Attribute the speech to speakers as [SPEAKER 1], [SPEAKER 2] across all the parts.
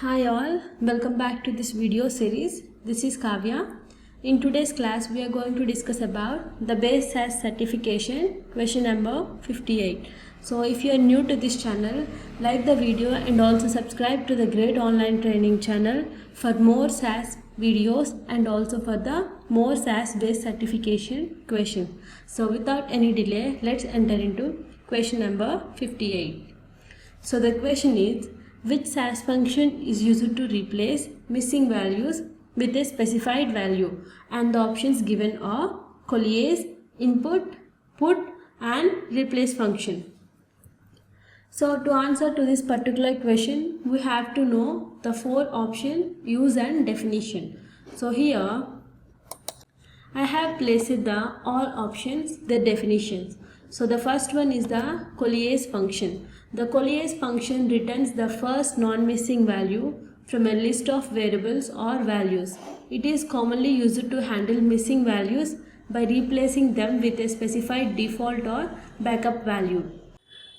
[SPEAKER 1] Hi all, welcome back to this video series. This is Kavya. In today's class we are going to discuss about the base SAS certification question number 58. So if you are new to this channel, like the video and also subscribe to the great online training channel for more SAS videos and also for the more SAS based certification question. So without any delay, let's enter into question number 58. So the question is, which SAS function is used to replace missing values with a specified value? And the options given are Collier's, input, put and replace function. So to answer to this particular question, we have to know the four options, use and definition. So here I have placed the all options, the definitions. So the first one is the Collier's function. The Collier's function returns the first non-missing value from a list of variables or values. It is commonly used to handle missing values by replacing them with a specified default or backup value.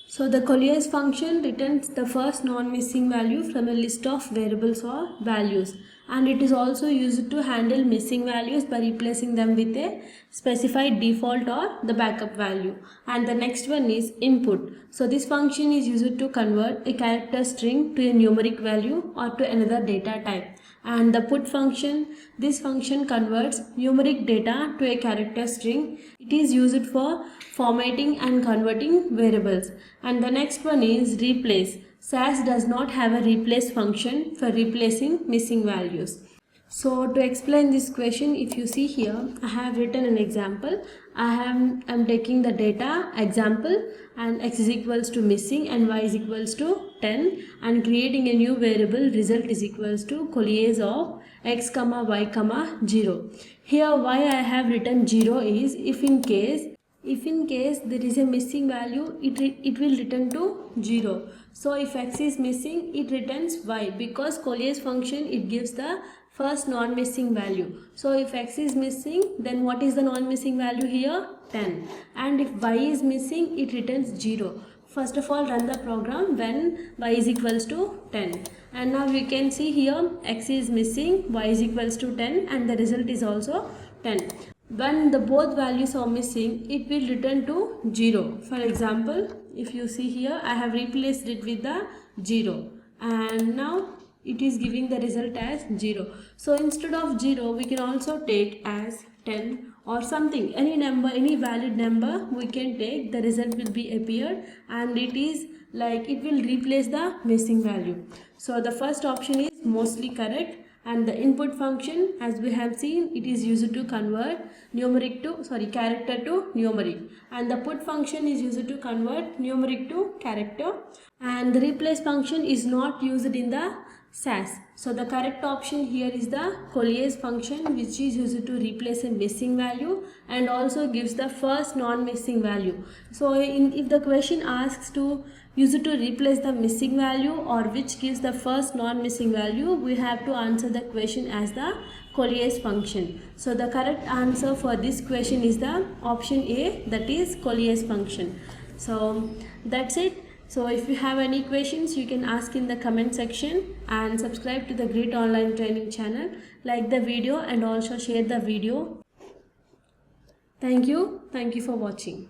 [SPEAKER 1] So the Collier's function returns the first non-missing value from a list of variables or values, and it is also used to handle missing values by replacing them with a specified default or the backup value. And the next one is input. So this function is used to convert a character string to a numeric value or to another data type. And the put function, this function converts numeric data to a character string. It is used for formatting and converting variables. And the next one is replace. SAS does not have a replace function for replacing missing values. So to explain this question, if you see here, I have written an example. I'm taking the data example and x is equals to missing and y is equals to 10 and creating a new variable result is equals to Collier's of x comma y comma 0. Here why I have written 0 is if in case there is a missing value, it will return to 0. So if x is missing, it returns y, because Collier's function, it gives the first non-missing value. So if x is missing, then what is the non-missing value here? 10. And if y is missing, it returns 0. First of all, run the program when y is equals to 10. And now we can see here x is missing, y is equals to 10 and the result is also 10. When the both values are missing, it will return to 0. For example, if you see here, I have replaced it with the 0 and now it is giving the result as 0. So instead of 0, we can also take as 10 or something, any number, any valid number we can take, the result will be appeared and it is like it will replace the missing value. So the first option is mostly correct. And the input function, as we have seen, it is used to convert character to numeric, and the put function is used to convert numeric to character, and the replace function is not used in the SAS. So the correct option here is the Collier's function, which is used to replace a missing value and also gives the first non-missing value. So if the question asks to use it to replace the missing value or which gives the first non-missing value, we have to answer the question as the Collier's function. So the correct answer for this question is the option A, that is Collier's function. So that's it. So if you have any questions, you can ask in the comment section and subscribe to the great online training channel. Like the video and also share the video. Thank you for watching.